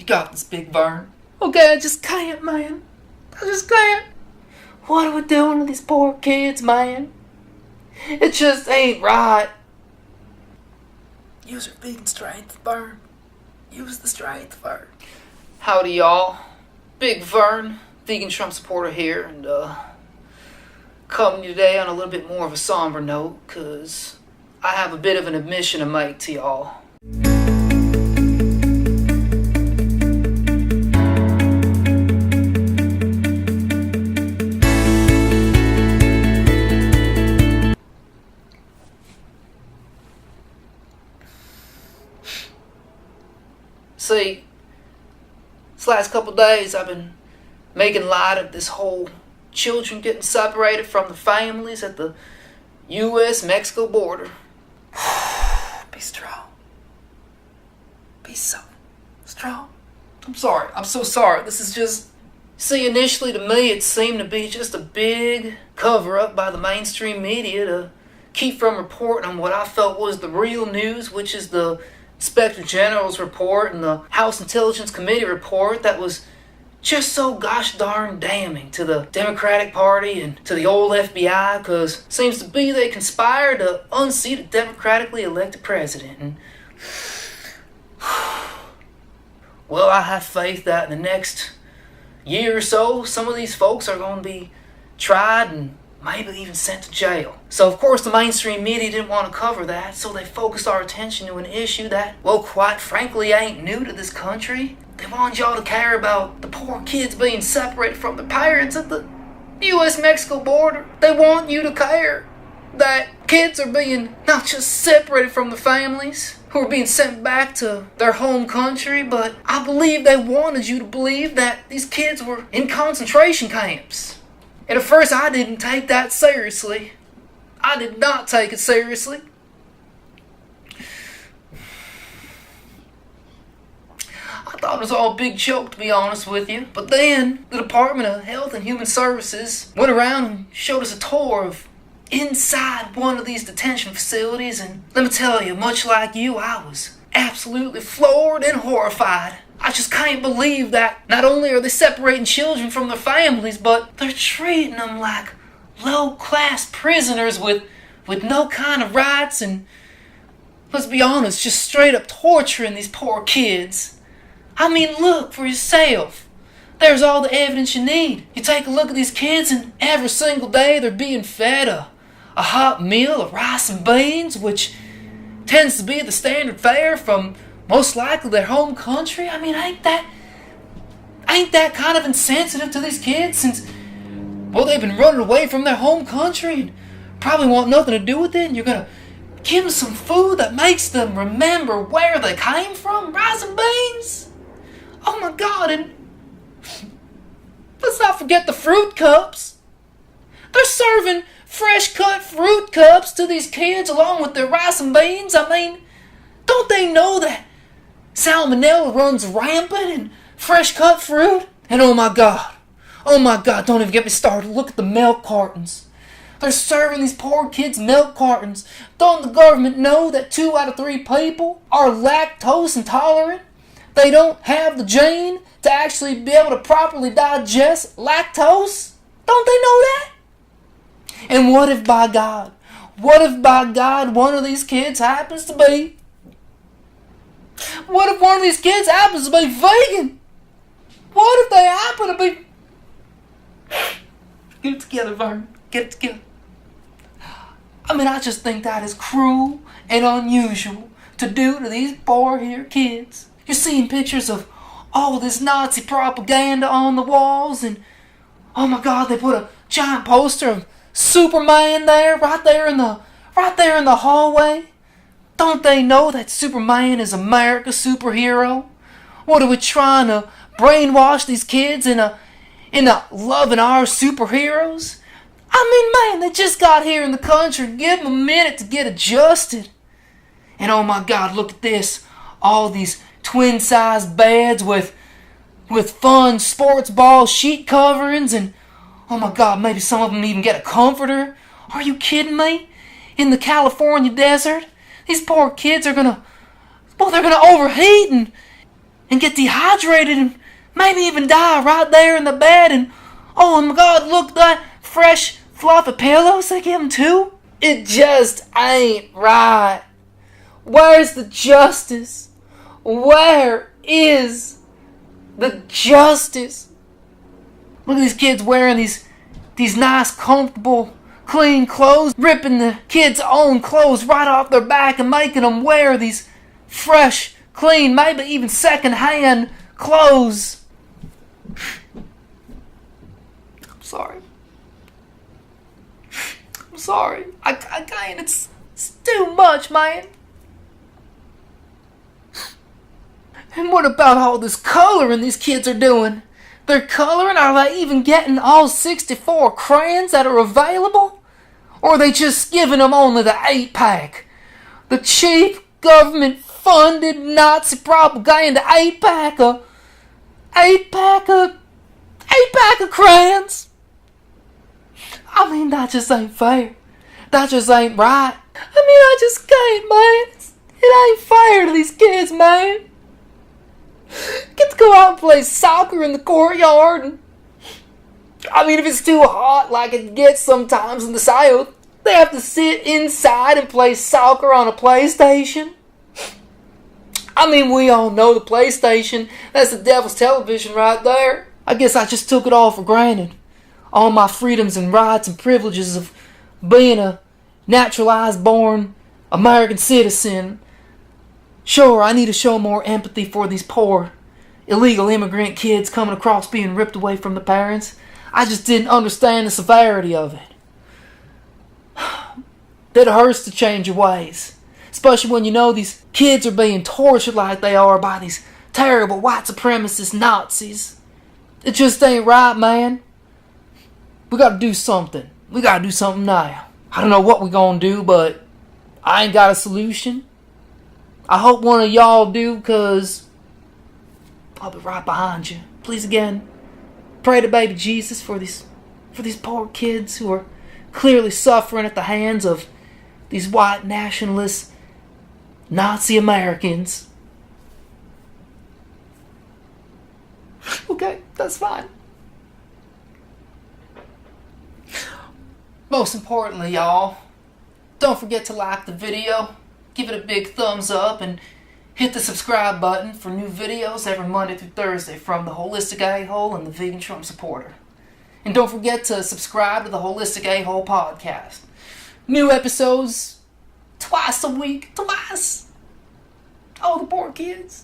You got this, Big Vern. Okay, I just can't, man. I just can't. What are we doing to these poor kids, man? It just ain't right. Use your vegan strength, Vern. Use the strength, Vern. Howdy, y'all. Big Vern, vegan Trump supporter here, and coming today on a little bit more of a somber note, cause I have a bit of an admission to make to y'all. See, this last couple days I've been making light of this whole children getting separated from the families at the U.S.-Mexico border. Be strong. Be so strong. I'm sorry. I'm so sorry. This is just... See, initially to me it seemed to be just a big cover-up by the mainstream media to keep from reporting on what I felt was the real news, which is the Inspector General's report and the House Intelligence Committee report that was just so gosh darn damning to the Democratic Party and to the old FBI, because seems to be they conspired to unseat a democratically elected president. And well, I have faith that in the next year or so, some of these folks are going to be tried and maybe even sent to jail. So of course the mainstream media didn't want to cover that, so they focused our attention to an issue that, well, quite frankly, ain't new to this country. They want y'all to care about the poor kids being separated from their parents at the U.S.-Mexico border. They want you to care that kids are being not just separated from their families, who are being sent back to their home country, but I believe they wanted you to believe that these kids were in concentration camps. And at first I didn't take that seriously. I did not take it seriously. I thought it was all a big joke, to be honest with you. But then the Department of Health and Human Services went around and showed us a tour of inside one of these detention facilities, and let me tell you, much like you, I was absolutely floored and horrified. I just can't believe that not only are they separating children from their families, but they're treating them like low-class prisoners with no kind of rights, and let's be honest, just straight up torturing these poor kids. I mean, look for yourself. There's all the evidence you need. You take a look at these kids, and every single day they're being fed a hot meal of rice and beans, which tends to be the standard fare from most likely their home country. I mean, ain't that kind of insensitive to these kids, since, well, they've been running away from their home country and probably want nothing to do with it, and you're gonna give them some food that makes them remember where they came from? Rice and beans? Oh my God, and let's not forget the fruit cups. They're serving fresh cut fruit cups to these kids along with their rice and beans. I mean, don't they know that salmonella runs rampant in fresh cut fruit? And oh my God, don't even get me started. Look at the milk cartons. They're serving these poor kids milk cartons. Don't the government know that 2 out of 3 people are lactose intolerant? They don't have the gene to actually be able to properly digest lactose? Don't they know that? And what if by God one of these kids happens to be vegan? What if they happen to be... Get it together, Vern. Get it together. I mean, I just think that is cruel and unusual to do to these poor here kids. You're seeing pictures of all this Nazi propaganda on the walls, and oh my God, they put a giant poster of Superman there, right there in the hallway. Don't they know that Superman is America's superhero? What, are we trying to brainwash these kids into loving our superheroes? I mean, man, they just got here in the country. Give them a minute to get adjusted. And oh my God, look at this. All these twin-size beds with fun sports ball sheet coverings, and oh my God, maybe some of them even get a comforter. Are you kidding me? In the California desert, these poor kids are they're gonna overheat and and get dehydrated and maybe even die right there in the bed. And oh my God, look, that fresh fluffy pillows they give them too. It just ain't right. Where's the justice? Where is the justice? Look at these kids wearing these nice, comfortable, clean clothes, ripping the kids' own clothes right off their back and making them wear these fresh, clean, maybe even second-hand clothes. I'm sorry. I can't. It's too much, man. And what about all this coloring these kids are doing? They're coloring? Are they even getting all 64 crayons that are available? Or are they just giving them only the 8-pack? The cheap, government-funded Nazi propaganda 8-pack of 8-pack of crayons? I mean, that just ain't fair. That just ain't right. I just can't, man. It ain't fair to these kids, man. Get to go out and play soccer in the courtyard. And, if it's too hot like it gets sometimes in the South, they have to sit inside and play soccer on a PlayStation. We all know the PlayStation. That's the devil's television right there. I guess I just took it all for granted. All my freedoms and rights and privileges of being a naturalized born American citizen. Sure, I need to show more empathy for these poor illegal immigrant kids coming across being ripped away from the parents. I just didn't understand the severity of it. That it hurts to change your ways. Especially when you know these kids are being tortured like they are by these terrible white supremacist Nazis. It just ain't right, man. We gotta do something. We gotta do something now. I don't know what we're gonna do, but I ain't got a solution. I hope one of y'all do, because I'll be right behind you. Please again, pray to baby Jesus for these poor kids who are clearly suffering at the hands of these white nationalist Nazi Americans. Okay, that's fine. Most importantly, y'all, don't forget to like the video, give it a big thumbs up, and hit the subscribe button for new videos every Monday through Thursday from the Holistic A-Hole and the Vegan Trump Supporter. And don't forget to subscribe to the Holistic A-Hole podcast. New episodes twice a week. Twice! Oh, the poor kids.